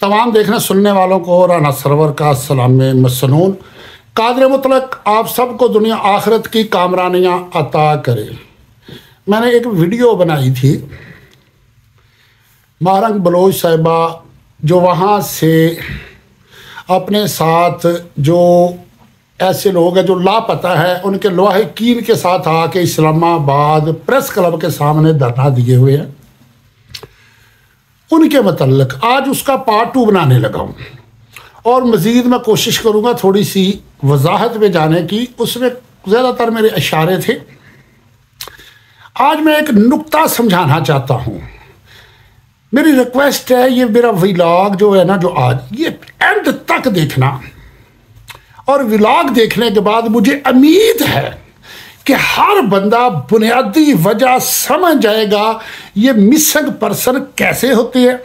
तमाम देखने सुनने वालों को राना सरवर का सलाम मसनून। कादर मुतलक आप सबको दुनिया आखिरत की कामरानियाँ अता करे। मैंने एक वीडियो बनाई थी मारंग बलोच साहिबा जो वहाँ से अपने साथ जो ऐसे लोग हैं जो लापता है उनके लोहे कील के साथ आके इस्लामाबाद प्रेस क्लब के सामने धरना दिए हुए हैं। उनके मतलब आज उसका पार्ट 2 बनाने लगा हूँ और मज़ीद मैं कोशिश करूँगा थोड़ी सी वजाहत में जाने की। उसमें ज़्यादातर मेरे इशारे थे। आज मैं एक नुक्ता समझाना चाहता हूँ। मेरी रिक्वेस्ट है ये मेरा व्लॉग जो है ना जो आज ये एंड तक देखना और व्लॉग देखने के बाद मुझे उम्मीद है कि हर बंदा बुनियादी वजह समझ जाएगा ये मिसिंग पर्सन कैसे होती है,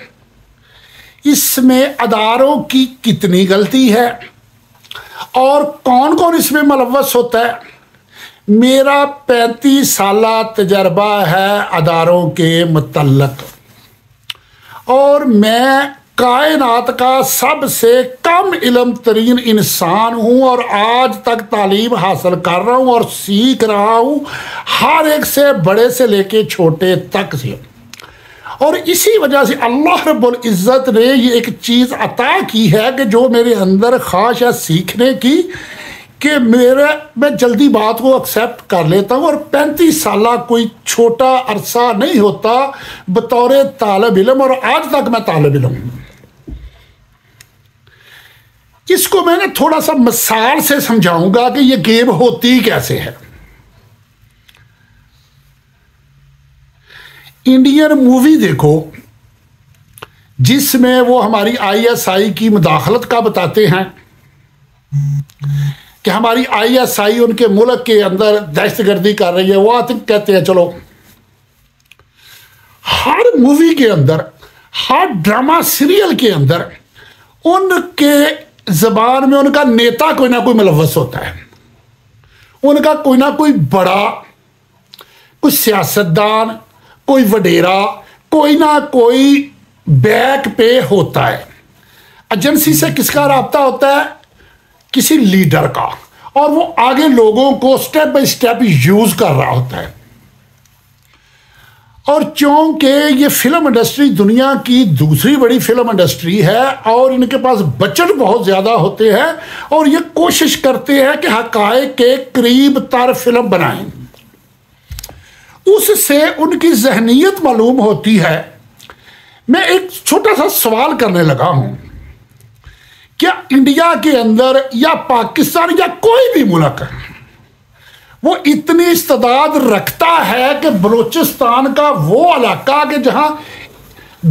इसमें अदारों की कितनी गलती है और कौन कौन इसमें मुलव्वस होता है। मेरा 35 साला तजर्बा है अदारों के मुतल्लक और मैं कायनात का सबसे कम इल्म तरीन इंसान हूँ और आज तक तालीम हासिल कर रहा हूँ और सीख रहा हूँ हर एक से, बड़े से लेके छोटे तक से। और इसी वजह से अल्लाह रब्बुल इज़्ज़त ने ये एक चीज़ अता की है कि जो मेरे अंदर ख्वाहिश है सीखने की कि मैं जल्दी बात को एक्सेप्ट कर लेता हूँ। और 35 साल कोई छोटा अरसा नहीं होता बतौर तालिब इल्म और आज तक मैं तालिब इल्म हूँ। इसको मैंने थोड़ा सा मिसाल से समझाऊंगा कि ये गेम होती कैसे है। इंडियन मूवी देखो जिसमें वो हमारी आईएसआई की मुदाखलत का बताते हैं कि हमारी आईएसआई उनके मुल्क के अंदर दहशतगर्दी कर रही है। वो कहते हैं चलो हर मूवी के अंदर, हर ड्रामा सीरियल के अंदर उनके ज़बान में उनका नेता कोई ना कोई मुलव्वस होता है। उनका कोई ना कोई बड़ा, कोई सियासतदान, कोई वडेरा, कोई ना कोई बैक पे होता है। एजेंसी से किसका राब्ता होता है? किसी लीडर का, और वो आगे लोगों को स्टेप बाय स्टेप यूज कर रहा होता है। और चूंकि ये फिल्म इंडस्ट्री दुनिया की दूसरी बड़ी फिल्म इंडस्ट्री है और इनके पास बजट बहुत ज़्यादा होते हैं और ये कोशिश करते हैं कि हक़ाइक़ के करीब तर फिल्म बनाएं, उससे उनकी जहनीत मालूम होती है। मैं एक छोटा सा सवाल करने लगा हूं, क्या इंडिया के अंदर या पाकिस्तान या कोई भी मुल्क वो इतनी इस्तेदाद रखता है कि बलूचिस्तान का वो इलाका के जहां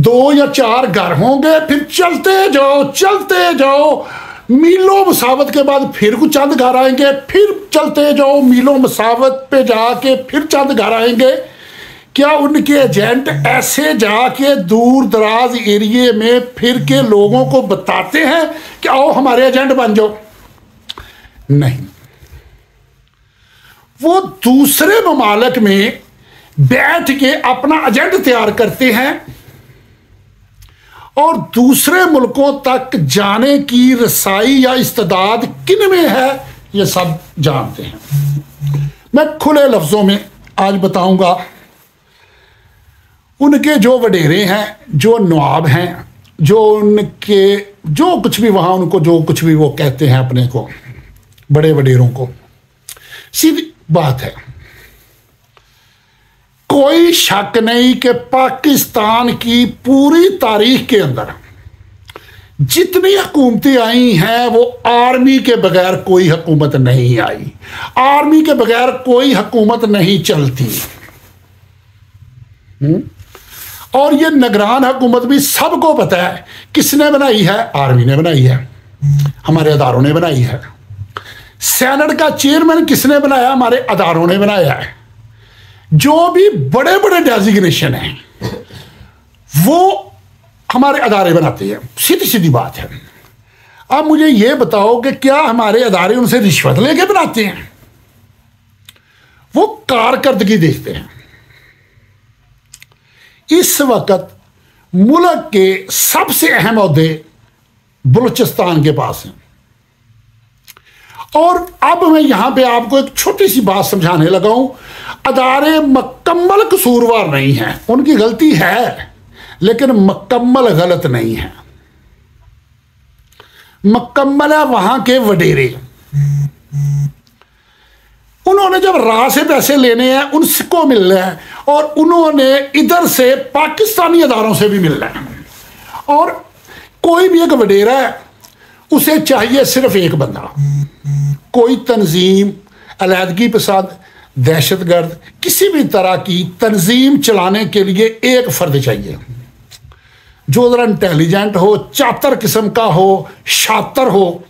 2 या 4 घर होंगे फिर चलते जाओ मीलों मसावत के बाद फिर कुछ चंद घर आएंगे, फिर चलते जाओ मीलों मसावत पे जाके फिर चंद घर आएंगे? क्या उनके एजेंट ऐसे जाके दूर दराज एरिए में फिर के लोगों को बताते हैं कि आओ हमारे एजेंट बन जाओ? नहीं, वो दूसरे ममालिक में बैठ के अपना एजेंट तैयार करते हैं और दूसरे मुल्कों तक जाने की रसाई या इस्तेदाद किन में है ये सब जानते हैं। मैं खुले लफ्ज़ों में आज बताऊंगा उनके जो वडेरे हैं, जो नवाब हैं, जो उनके जो कुछ भी वहाँ उनको जो कुछ भी वो कहते हैं अपने को बड़े वडेरों को। सीधी बात है, कोई शक नहीं कि पाकिस्तान की पूरी तारीख के अंदर जितनी हुकूमतें आई हैं वो आर्मी के बगैर कोई हुकूमत नहीं आई। आर्मी के बगैर कोई हुकूमत नहीं चलती। और ये निगरान हुकूमत भी सबको पता है किसने बनाई है? आर्मी ने बनाई है, हमारे अदारों ने बनाई है। सेनेट का चेयरमैन किसने बनाया? हमारे अदारों ने बनाया है। जो भी बड़े बड़े डेजिग्नेशन हैं वो हमारे अदारे बनाते हैं। सीधी सीधी बात है। अब मुझे ये बताओ कि क्या हमारे अदारे उनसे रिश्वत लेके बनाते हैं? वो कारकर्दगी देखते हैं। इस वक्त मुल्क के सबसे अहम ओहदे बलूचिस्तान के पास हैं। और अब मैं यहां पे आपको एक छोटी सी बात समझाने लगा हूं। अदारे मुकम्मल कसूरवार नहीं हैं, उनकी गलती है लेकिन मुकम्मल गलत नहीं है। मुकम्मल है वहां के वडेरे, उन्होंने जब राह से पैसे लेने हैं उनसे मिलना है, और उन्होंने इधर से पाकिस्तानी अदारों से भी मिलना है। और कोई भी एक वडेरा है, उसे चाहिए सिर्फ एक बंदा। कोई तंजीम, अलहदगी पसंद, दहशतगर्द, किसी भी तरह की तंजीम चलाने के लिए एक फर्द चाहिए जो ज़रा इंटेलिजेंट हो, चातर किस्म का हो, शातर हो।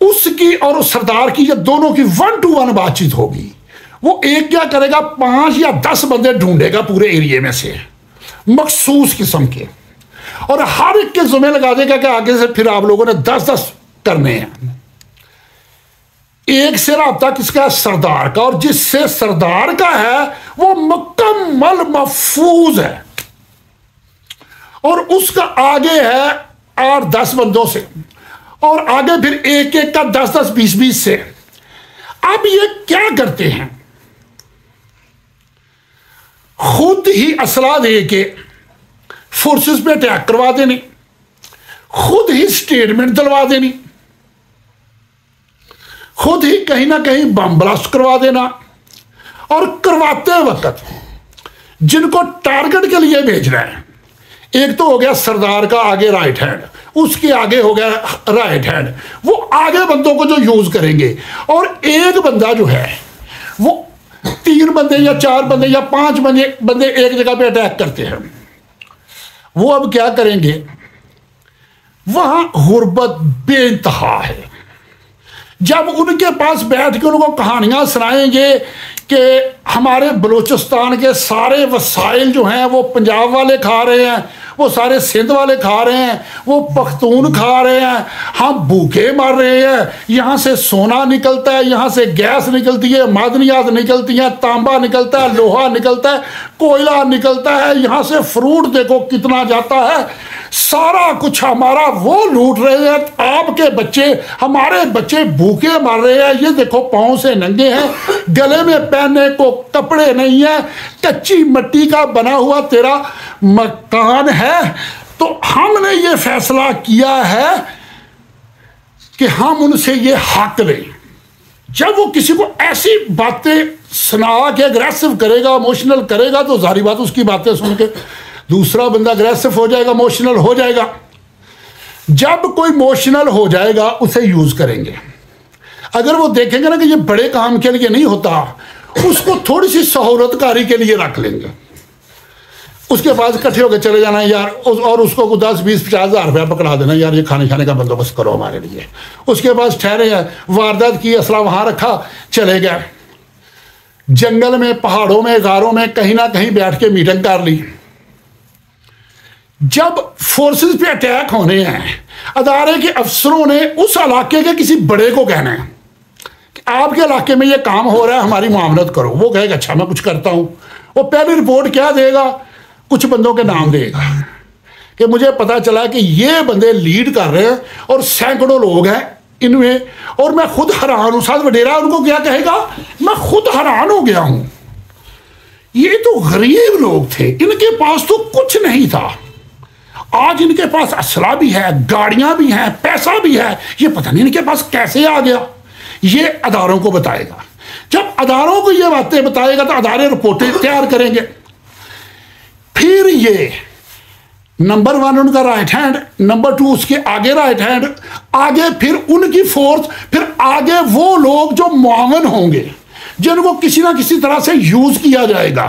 उसकी और उस सरदार की, या दोनों की 1 to 1 बातचीत होगी। वो एक क्या करेगा, 5 या 10 बंदे ढूंढेगा पूरे एरिया में से मखसूस किस्म के, और हर एक के जुम्मे लगा देगा कि आगे से फिर आप लोगों ने 10-10 करने हैं। एक से राब्ता किसका है, सरदार का, और जिससे सरदार का है वो मुकम्मल महफूज है, और उसका आगे है 8-10 बंदों से, और आगे फिर एक एक का 10-10, 20-20 से। अब ये क्या करते हैं, खुद ही असला दे के फोर्सेस पे अटैक करवा देने, खुद ही स्टेटमेंट दिलवा देनी, खुद ही कहीं ना कहीं बम ब्लास्ट करवा देना। और करवाते वक्त जिनको टारगेट के लिए भेज रहे हैं, एक तो हो गया सरदार का आगे राइट हैंड, उसके आगे हो गया राइट हैंड, वो आगे बंदों को जो यूज करेंगे, और एक बंदा जो है वो 3 बंदे या 4 बंदे या 5 बंदे एक जगह पे अटैक करते हैं। वो अब क्या करेंगे, वहां गुर्बत बेइंतहा है। जब उनके पास बैठ के उनको कहानियां सुनाएंगे कि हमारे बलूचिस्तान के सारे वसाइल जो हैं वो पंजाब वाले खा रहे हैं, वो सारे सिंध वाले खा रहे हैं, वो पख्तून खा रहे हैं, हम भूखे मर रहे हैं, यहाँ से सोना निकलता है, यहाँ से गैस निकलती है, मादनियात निकलती हैं, तांबा निकलता है, लोहा निकलता है, कोयला निकलता है, यहाँ से फ्रूट देखो कितना जाता है, सारा कुछ हमारा, वो लूट रहे हैं। आपके बच्चे, हमारे बच्चे भूखे मर रहे हैं, ये देखो पाँव से नंगे हैं, गले में पहनने को कपड़े नहीं है, कच्ची मिट्टी का बना हुआ तेरा मकान है। तो हमने ये फैसला किया है कि हम उनसे ये हक लें। जब वो किसी को ऐसी बातें सुना के अग्रेसिव करेगा, इमोशनल करेगा, तो जारी बात उसकी बातें सुन के दूसरा बंदा अग्रेसिव हो जाएगा, इमोशनल हो जाएगा। जब कोई इमोशनल हो जाएगा उसे यूज करेंगे। अगर वो देखेंगे ना कि ये बड़े काम के लिए नहीं होता, उसको थोड़ी सी सहूलतकारी के लिए रख लेंगे, उसके बाद इकट्ठे होकर चले जाना यार, और उसको 10-20-50 हज़ार रुपया पकड़ा देना, यार ये खाने खाने का बंदोबस्त करो हमारे लिए। उसके बाद ठहरे हैं, वारदात की, असला वहां रखा, चले गए जंगल में, पहाड़ों में, गारों में, कहीं ना कहीं बैठ के मीटिंग कर ली। जब फोर्सेस पे अटैक होने हैं, अदारे के अफसरों ने उस इलाके के किसी बड़े को कहना है कि आपके इलाके में ये काम हो रहा है, हमारी मामलत करो। वो कहेगा अच्छा मैं कुछ करता हूं। वो पहली रिपोर्ट क्या देगा, कुछ बंदों के नाम देगा कि मुझे पता चला कि ये बंदे लीड कर रहे हैं और सैकड़ों लोग हैं इनमें, और मैं खुद हैरान हूं। साथ वडेरा उनको क्या कहेगा, मैं खुद हैरान हो गया हूं, ये तो गरीब लोग थे, इनके पास तो कुछ नहीं था, आज इनके पास असला भी है, गाड़ियां भी हैं, पैसा भी है, ये पता नहीं इनके पास कैसे आ गया। ये अदारों को बताएगा। जब अदारों को ये बातें बताएगा तो अदारे रिपोर्टें तैयार करेंगे। फिर ये नंबर 1 उनका राइट हैंड, नंबर 2 उसके आगे राइट हैंड, आगे फिर उनकी फोर्स, फिर आगे वो लोग जो मुआवन होंगे, जिनको किसी ना किसी तरह से यूज किया जाएगा।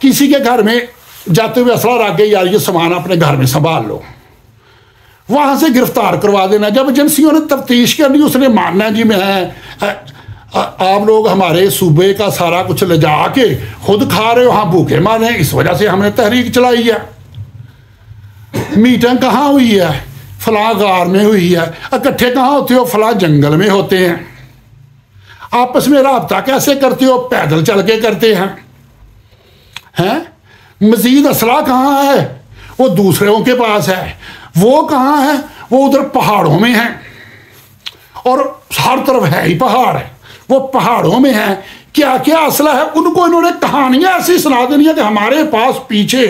किसी के घर में जाते हुए असला रख गए, यार ये सामान अपने घर में संभाल लो, वहां से गिरफ्तार करवा देना। जब एजेंसियों ने तफ्तीश करनी, उसने मानना जी मैं आप लोग हमारे सूबे का सारा कुछ ले जा के खुद खा रहे हो, हाँ भूखे मारे, इस वजह से हमने तहरीक चलाई है। मीटिंग कहाँ हुई है, फलां गार में हुई है। इकट्ठे कहाँ होते हो, फलां जंगल में होते हैं। आपस में राब्ता कैसे करते हो, पैदल चल के करते हैं। मजीद असला कहाँ है, वो दूसरों के पास है। वो कहाँ है? वो उधर पहाड़ों में है, और हर तरफ है ही पहाड़ है, वो पहाड़ों में है। क्या क्या असला है, उनको इन्होंने कहानियां ऐसी सुना देनी है कि हमारे पास पीछे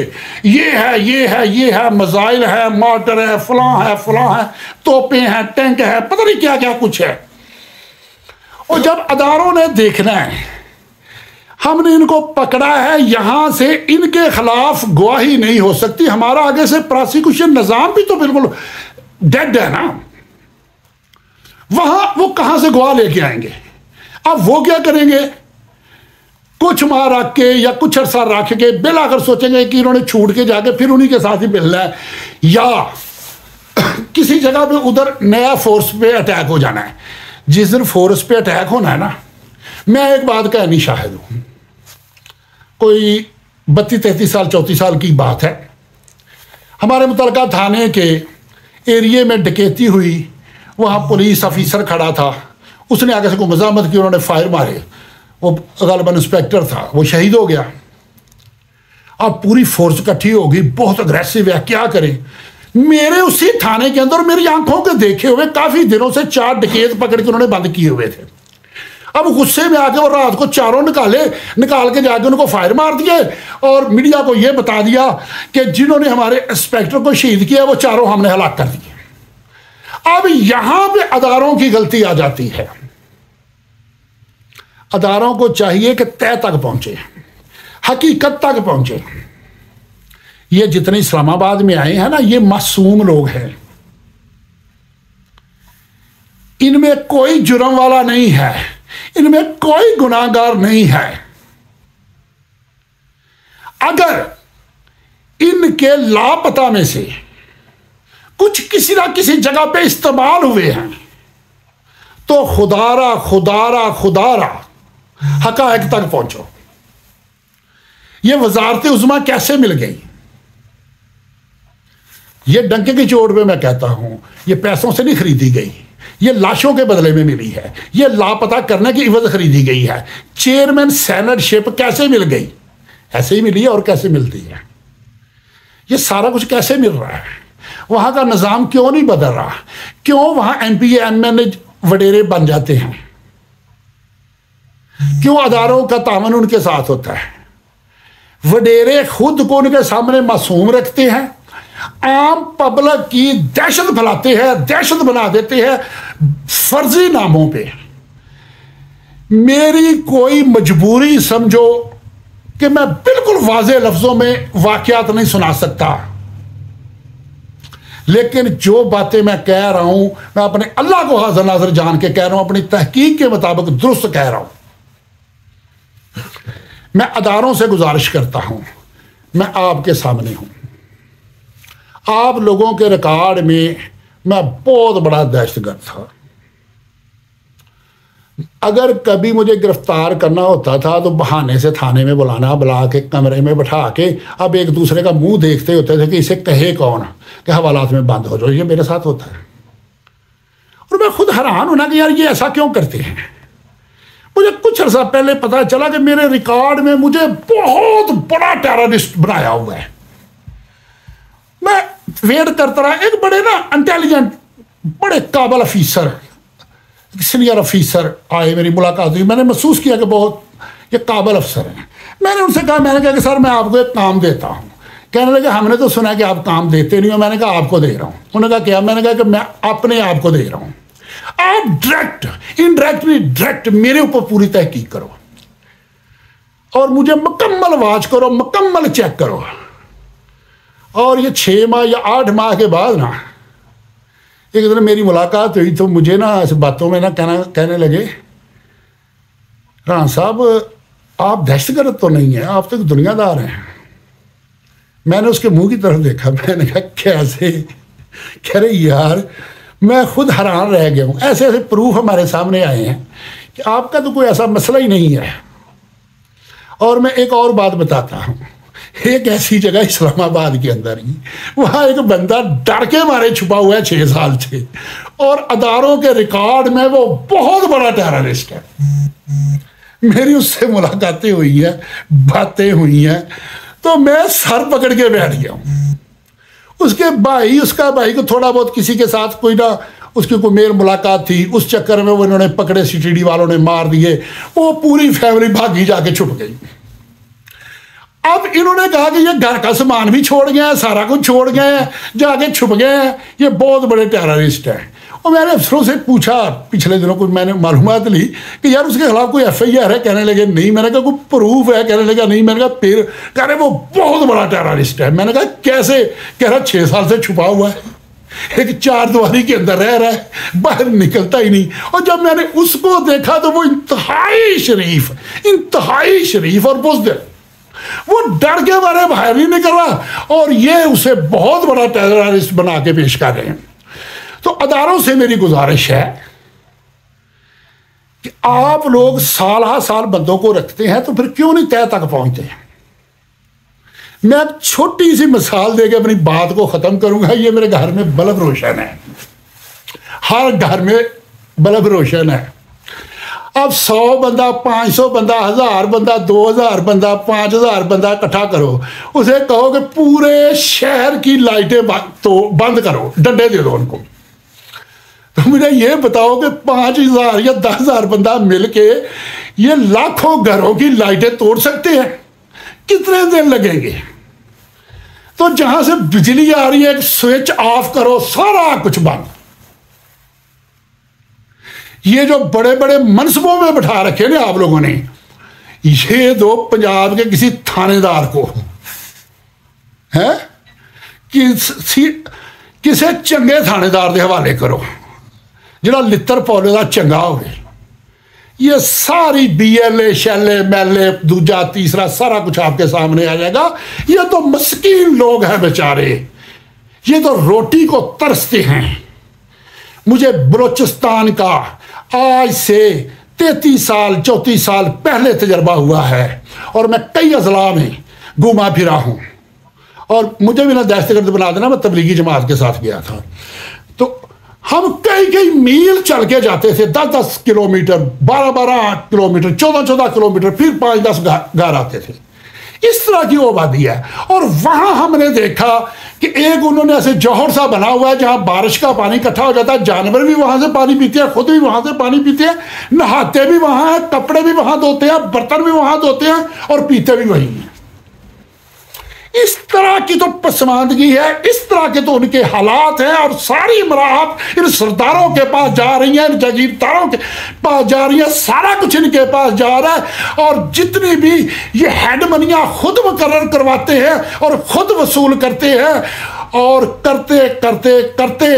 ये है, ये है, ये है, मिसाइल है, मोटर है, फलां है, तोपें हैं, टैंक है, पता नहीं क्या क्या कुछ है। और जब अदारों ने देखना है, हमने इनको पकड़ा है, यहां से इनके खिलाफ गवाही नहीं हो सकती, हमारा आगे से प्रोसिक्यूशन निजाम भी तो बिल्कुल डेड है ना, वहां वो कहां से गवाह लेके आएंगे? अब वो क्या करेंगे? कुछ माह रख के या कुछ अरसा रख के बिल अगर सोचेंगे कि इन्होंने छूट के जाके फिर उन्हीं के साथ ही मिलना है, या किसी जगह पे उधर नया फोर्स पे अटैक हो जाना है। जिस दिन फोर्स पे अटैक होना है ना, मैं एक बात का नहीं शाहिद हूं, कोई 32-33 साल 34 साल की बात है, हमारे मुतलका थाने के एरिए में डकैती हुई, वहाँ पुलिस ऑफिसर खड़ा था, उसने आगे से कोई मजामत की, उन्होंने फायर मारे, वो गालिबन इंस्पेक्टर था, वो शहीद हो गया। अब पूरी फोर्स इकट्ठी होगी, बहुत अग्रेसिव है, क्या करें? मेरे उसी थाने के अंदर मेरी आंखों के देखे हुए काफी दिनों से 4 डकैत पकड़ के उन्होंने बंद किए हुए थे। अब गुस्से में आके और रात को चारों निकाल के जाके उनको फायर मार दिए और मीडिया को यह बता दिया कि जिन्होंने हमारे इंस्पेक्टर को शहीद किया वो चारों हमने हलाक कर दिए। अब यहां पे अदारों की गलती आ जाती है। अदारों को चाहिए कि तय तक पहुंचे, हकीकत तक पहुंचे। ये जितने इस्लामाबाद में आए हैं ना, ये मासूम लोग हैं, इनमें कोई जुर्म वाला नहीं है, इनमें कोई गुनाहगार नहीं है। अगर इनके लापता में से कुछ किसी ना किसी जगह पे इस्तेमाल हुए हैं तो खुदारा खुदारा खुदारा हकायक तक पहुंचो। ये वजारत उज़्मा कैसे मिल गई? ये डंके की चोट पे मैं कहता हूं, ये पैसों से नहीं खरीदी गई, ये लाशों के बदले में मिली है, ये लापता करने की इवज खरीदी गई है। चेयरमैन सेनेटशिप कैसे मिल गई? ऐसे ही मिली है, और कैसे मिलती है? ये सारा कुछ कैसे मिल रहा है? वहां का निज़ाम क्यों नहीं बदल रहा? क्यों वहां MP MN वडेरे बन जाते हैं? क्यों अदारों का तावन उनके साथ होता है? वडेरे खुद को उनके सामने मासूम रखते हैं, आम पब्लिक की दहशत फैलाते हैं, दहशत बना देते हैं फर्जी नामों पे। मेरी कोई मजबूरी समझो कि मैं बिल्कुल वाज़ेह लफ्जों में वाकयात नहीं सुना सकता, लेकिन जो बातें मैं कह रहा हूं, मैं अपने अल्लाह को हाज़िर नाज़िर जान के कह रहा हूं, अपनी तहकीक के मुताबिक दुरुस्त कह रहा हूं। मैं अदारों से गुजारिश करता हूं, मैं आपके सामने हूं, आप लोगों के रिकॉर्ड में मैं बहुत बड़ा दहशतगर्द था। अगर कभी मुझे गिरफ्तार करना होता था तो बहाने से थाने में बुला के कमरे में बैठा के अब एक दूसरे का मुंह देखते होते थे कि इसे कहे कौन कि हवालात में बंद हो जाओ। ये मेरे साथ होता है और मैं खुद हैरान होना कि यार ये ऐसा क्यों करते हैं। मुझे कुछ अर्सा पहले पता चला कि मेरे रिकॉर्ड में मुझे बहुत बड़ा टेररिस्ट बनाया हुआ है। मैं वेट करता रहा, एक बड़े ना इंटेलिजेंट बड़े काबिल अफीसर सीनियर अफीसर आए, मेरी मुलाकात हुई, मैंने महसूस किया कि बहुत ये काबिल अफसर हैं। मैंने उनसे कहा, मैंने कहा कि सर मैं आपको एक काम देता हूँ। कहने लगे हमने तो सुना कि आप काम देते नहीं हो। मैंने कहा आपको दे रहा हूँ। उन्होंने कहा क्या? मैंने कहा कि मैं अपने आप को दे रहा हूँ, आप डायरेक्ट इनडायरेक्टली डायरेक्ट मेरे ऊपर पूरी तहकीक करो और मुझे मुकम्मल वाच करो, मुकम्मल चेक करो। और ये 6 माह या 8 माह के बाद ना एक दिन मेरी मुलाकात हुई तो मुझे ना इस बातों में ना कहने लगे, राना साहब आप दहशतगर्द तो नहीं है, आप तो एक दुनियादार हैं। मैंने उसके मुंह की तरफ देखा, मैंने कहा कैसे? कह रहे यार मैं खुद हैरान रह गया हूँ, ऐसे ऐसे प्रूफ हमारे सामने आए हैं कि आपका तो कोई ऐसा मसला ही नहीं है। और मैं एक और बात बताता हूँ, एक ऐसी जगह इस्लामाबाद के अंदर ही वहाँ एक बंदा डर के मारे छुपा हुआ है 6 साल से, और अदारों के रिकॉर्ड में वो बहुत बड़ा टेररिस्ट है। मेरी उससे मुलाकातें हुई है, बातें हुई हैं, तो मैं सर पकड़ के बैठ गया हूँ। उसके भाई, उसका भाई को थोड़ा बहुत किसी के साथ कोई ना उसकी कोई मेल मुलाकात थी, उस चक्कर में वो इन्होंने पकड़े, सीटीडी वालों ने मार दिए, वो पूरी फैमिली भागी जाके छुप गई। अब इन्होंने कहा कि ये घर का सामान भी छोड़ गए हैं, सारा कुछ छोड़ गए हैं, जाके छुप गए हैं, ये बहुत बड़े टेररिस्ट हैं। और मैंने अफसरों से पूछा पिछले दिनों, कुछ मैंने मालूमात ली कि यार उसके खिलाफ कोई FIR है, कहने लगे नहीं। मैंने कहा कोई प्रूफ है, कहने लगा नहीं। मैंने कहा फिर कह रहे वो बहुत बड़ा टेररिस्ट है। मैंने कहा कैसे? कह रहा 6 साल से छुपा हुआ है, एक 4 दीवारी के अंदर रह रहा है, बाहर निकलता ही नहीं। और जब मैंने उसको देखा तो वो इंतहाई शरीफ और बुज़दिल, वो डर के मारे बाहर नहीं निकल रहा, और ये उसे बहुत बड़ा टेररिस्ट बना के पेश कर रहे हैं। तो अदारों से मेरी गुजारिश है कि आप लोग साल हा साल बंदों को रखते हैं, तो फिर क्यों नहीं तय तक पहुंचते हैं? मैं छोटी सी मिसाल देकर अपनी बात को खत्म करूंगा। ये मेरे घर में बल्ब रोशन है, हर घर में बल्ब रोशन है। अब 100 बंदा, 500 बंदा, 1000 बंदा, 2000 बंदा, 5000 बंदा इकट्ठा करो, उसे कहो कि पूरे शहर की लाइटें तो बंद करो, डंडे दे दो उनको। तो मुझे ये बताओ कि 5000 या 10,000 बंदा मिलके ये लाखों घरों की लाइटें तोड़ सकते हैं? कितने दिन लगेंगे? तो जहां से बिजली आ रही है, स्विच ऑफ करो, सारा कुछ बंद। ये जो बड़े बड़े मनसबों में बिठा रखे ना आप लोगों ने, ये दो पंजाब के किसी थानेदार को है किसी चंगे थानेदार के हवाले करो, जिहड़ा लित्तर पौले का चंगा हो। ये सारी BLA शैले मैले दूजा तीसरा सारा कुछ आपके सामने आ जाएगा। ये तो मस्कीन लोग हैं बेचारे, ये तो रोटी को तरसते हैं। मुझे बलोचिस्तान का आज से 33 साल 34 साल पहले तजर्बा हुआ है, और मैं कई अजला में घूमा फिरा हूँ। और मुझे भी ना दहशतगर्द बना देना, मैं तबलीगी जमात के साथ गया था। तो हम कई मील चल के जाते थे, 10-10 किलोमीटर, 12-12 किलोमीटर, 14-14 किलोमीटर, फिर 5-10 घर आते थे। इस तरह की आबादी है। और वहां हमने देखा कि एक उन्होंने ऐसे जौहर सा बना हुआ है जहां बारिश का पानी इकट्ठा हो जाता है, जानवर भी वहां से पानी पीते हैं, खुद भी वहां से पानी पीते हैं, नहाते भी वहां हैं, कपड़े भी वहां धोते हैं, बर्तन भी वहां धोते हैं, और पीते भी वही हैं। इस तरह की तो पसमानदगी है, इस तरह के तो उनके हालात हैं। और सारी मराहत इन सरदारों के पास जा रही हैं, इन जागीरदारों के पास जा रही है, सारा कुछ इनके पास जा रहा है। और जितनी भी ये हेड मनियाँ खुद मुकर्रर करवाते हैं और खुद वसूल करते हैं, और करते करते करते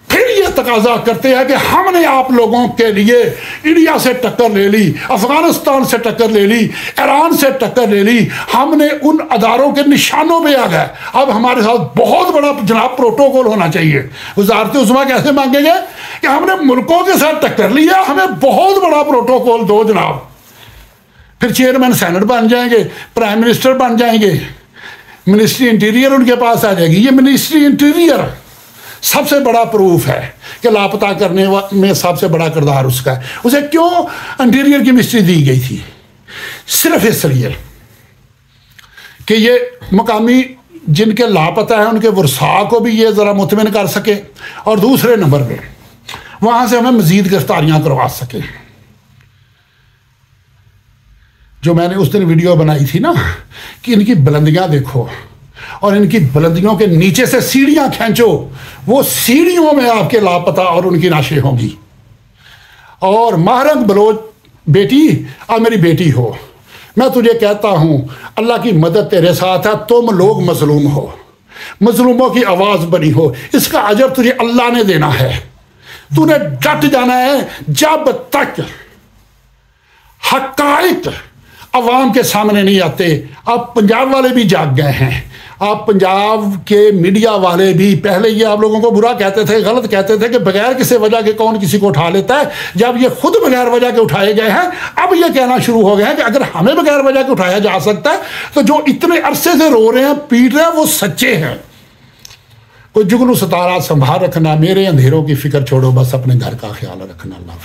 फिर ये तकाजा करते हैं कि हमने आप लोगों के लिए इंडिया से टक्कर ले ली, अफगानिस्तान से टक्कर ले ली, ईरान से टक्कर ले ली, हमने उन अदारों के निशानों पे आ गए। अब हमारे साथ बहुत बड़ा जनाब प्रोटोकॉल होना चाहिए। वज़ारत उज़्मा कैसे मांगेंगे कि हमने मुल्कों के साथ टक्कर लिया, हमें बहुत बड़ा प्रोटोकॉल दो जनाब। फिर चेयरमैन सेनेट बन जाएंगे, प्राइम मिनिस्टर बन जाएंगे, मिनिस्ट्री इंटीरियर उनके पास आ जाएगी। ये मिनिस्ट्री इंटीरियर सबसे बड़ा प्रूफ है कि लापता करने में सबसे बड़ा किरदार उसका है। उसे क्यों इंटीरियर की मिनिस्ट्री दी गई थी? सिर्फ इसलिए कि ये मकामी जिनके लापता हैं उनके वर्सा को भी ये ज़रा मुतमिन कर सके, और दूसरे नंबर पे वहाँ से हमें मज़ीद गिरफ्तारियाँ करवा सके। जो मैंने उस दिन वीडियो बनाई थी ना कि इनकी बुलंदियाँ देखो, और इनकी बुलंदियों के नीचे से सीढ़ियां खींचो, वो सीढ़ियों में आपके लापता और उनकी नाशें होंगी। और महरंग बलोच बेटी, अब मेरी बेटी हो, मैं तुझे कहता हूं अल्लाह की मदद तेरे साथ है। तुम लोग मजलूम हो, मजलूमों की आवाज़ बनी हो, इसका अजर तुझे अल्लाह ने देना है। तूने डट जाना है जब तक हक़ाइक़ अवाम के सामने नहीं आते। अब पंजाब वाले भी जाग गए हैं, आप पंजाब के मीडिया वाले भी। पहले ये आप लोगों को बुरा कहते थे, गलत कहते थे कि बगैर किसी वजह के कौन किसी को उठा लेता है। जब ये खुद बगैर वजह के उठाए गए हैं, अब ये कहना शुरू हो गए हैं कि अगर हमें बगैर वजह के उठाया जा सकता है तो जो इतने अरसे से रो रहे हैं, पीट रहे हैं, वो सच्चे हैं। कोई जुगनू सतारा संभाल रखना, मेरे अंधेरों की फिक्र छोड़ो, बस अपने घर का ख्याल रखना। अल्लाह।